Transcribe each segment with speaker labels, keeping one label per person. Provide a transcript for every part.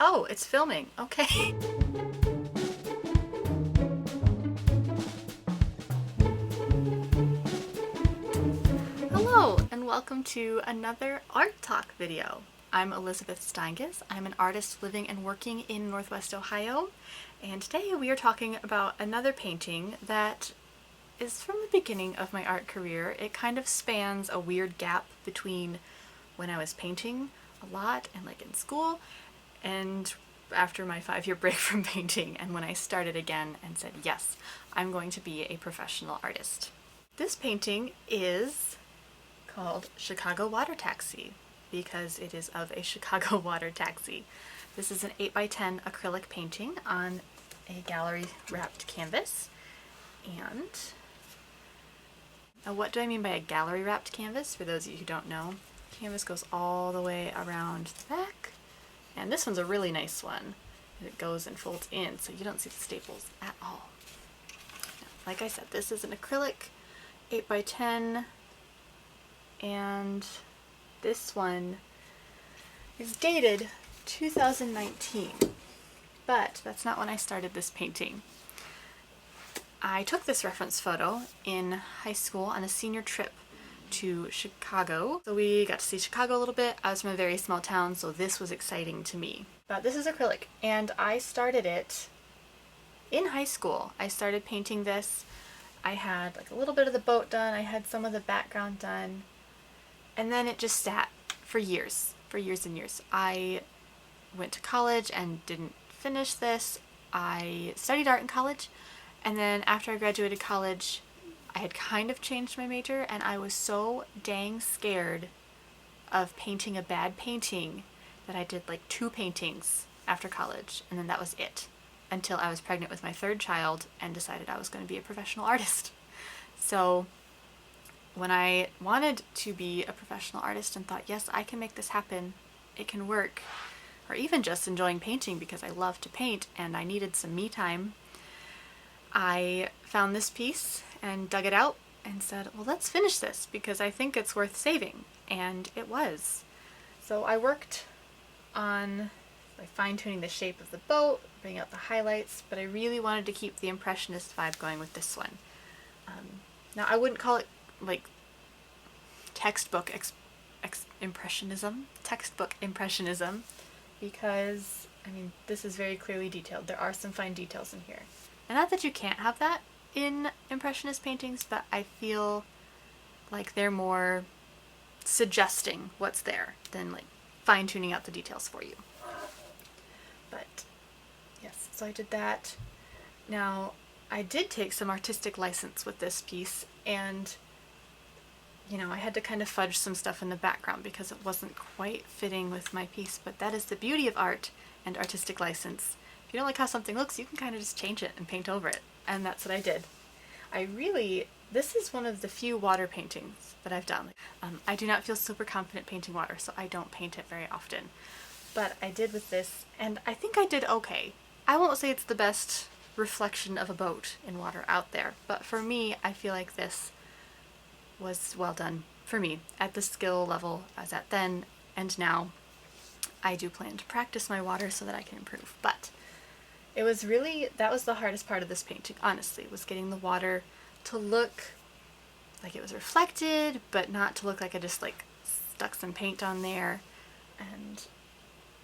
Speaker 1: Oh, it's filming. Okay. Hello, and welcome to another Art Talk video. I'm Elizabeth Steingass. I'm an artist living and working in Northwest Ohio, and today we are talking about another painting that is from the beginning of my art career. It kind of spans a weird gap between when I was painting a lot and like in school, and after my 5-year break from painting, and when I started again and said, yes, I'm going to be a professional artist. This painting is called Chicago Water Taxi because it is of a Chicago water taxi. This is an 8x10 acrylic painting on a gallery wrapped canvas. And now, what do I mean by a gallery wrapped canvas? For those of you who don't know, canvas goes all the way around the back. And this one's a really nice one. It goes and folds in, so you don't see the staples at all. Now, like I said, this is an acrylic 8x10, and this one is dated 2019, but that's not when I started this painting. I took this reference photo in high school on a senior trip to Chicago. So we got to see Chicago a little bit. I was from a very small town, so this was exciting to me. But this is acrylic, and I started it in high school. I started painting this. I had like a little bit of the boat done, I had some of the background done, and then it just sat for years and years. I went to college and didn't finish this. I studied art in college, and then after I graduated college, I had kind of changed my major, and I was so dang scared of painting a bad painting that I did like 2 paintings after college, and then that was it, until I was pregnant with my 3rd child and decided I was going to be a professional artist. So when I wanted to be a professional artist and thought, yes, I can make this happen, it can work, or even just enjoying painting because I love to paint and I needed some me time, I found this piece and dug it out and said, well, let's finish this because I think it's worth saving. And it was. So I worked on fine-tuning the shape of the boat, bringing out the highlights, but I really wanted to keep the impressionist vibe going with this one. Now, I wouldn't call it like textbook impressionism, because, I mean, this is very clearly detailed. There are some fine details in here. And not that you can't have that in Impressionist paintings, but I feel like they're more suggesting what's there than like fine-tuning out the details for you. But yes, so I did that. Now, I did take some artistic license with this piece, and I had to kind of fudge some stuff in the background because it wasn't quite fitting with my piece, but that is the beauty of art and artistic license. If you don't like how something looks, you can kind of just change it and paint over it. And that's what I did. This is one of the few water paintings that I've done. I do not feel super confident painting water, so I don't paint it very often. But I did with this, and I think I did okay. I won't say it's the best reflection of a boat in water out there, but for me, I feel like this was well done for me at the skill level I was at then, and now I do plan to practice my water so that I can improve. But that was the hardest part of this painting, honestly, was getting the water to look like it was reflected, but not to look like I just like stuck some paint on there. And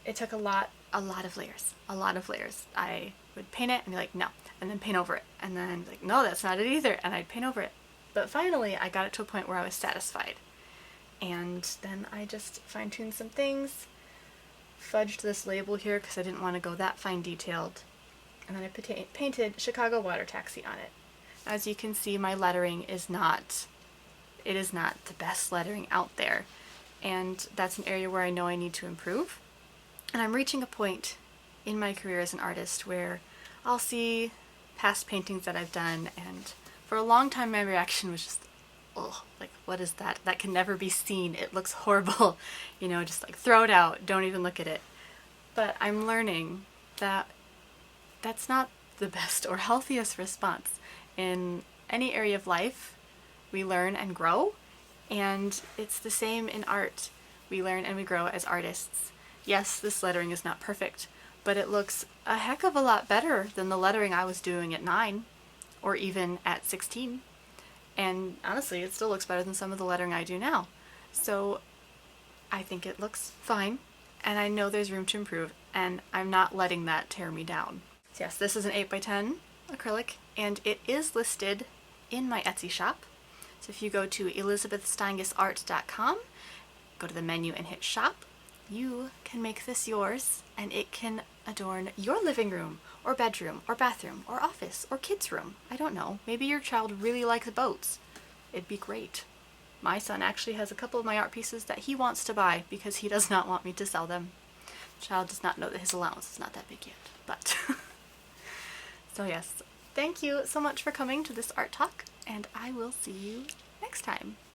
Speaker 1: it took a lot of layers. I would paint it and be like, no, and then paint over it. And then I'd be like, no, that's not it either. And I'd paint over it. But finally, I got it to a point where I was satisfied. And then I just fine-tuned some things, fudged this label here because I didn't want to go that fine detailed. And then I painted Chicago Water Taxi on it. As you can see, my lettering is not the best lettering out there. And that's an area where I know I need to improve. And I'm reaching a point in my career as an artist where I'll see past paintings that I've done, and for a long time my reaction was just, oh, like, what is that? That can never be seen. It looks horrible. Just like throw it out. Don't even look at it. But I'm learning that that's not the best or healthiest response. In any area of life, we learn and grow, and it's the same in art. We learn and we grow as artists. Yes, this lettering is not perfect, but it looks a heck of a lot better than the lettering I was doing at 9 or even at 16. And honestly, it still looks better than some of the lettering I do now. So I think it looks fine, and I know there's room to improve, and I'm not letting that tear me down. So yes, this is an 8x10 acrylic, and it is listed in my Etsy shop. So if you go to elizabethsteingassart.com, go to the menu and hit shop, you can make this yours, and it can adorn your living room, or bedroom, or bathroom, or office, or kids' room. I don't know. Maybe your child really likes boats. It'd be great. My son actually has a couple of my art pieces that he wants to buy because he does not want me to sell them. The child does not know that his allowance is not that big yet, but... So yes, thank you so much for coming to this art talk, and I will see you next time.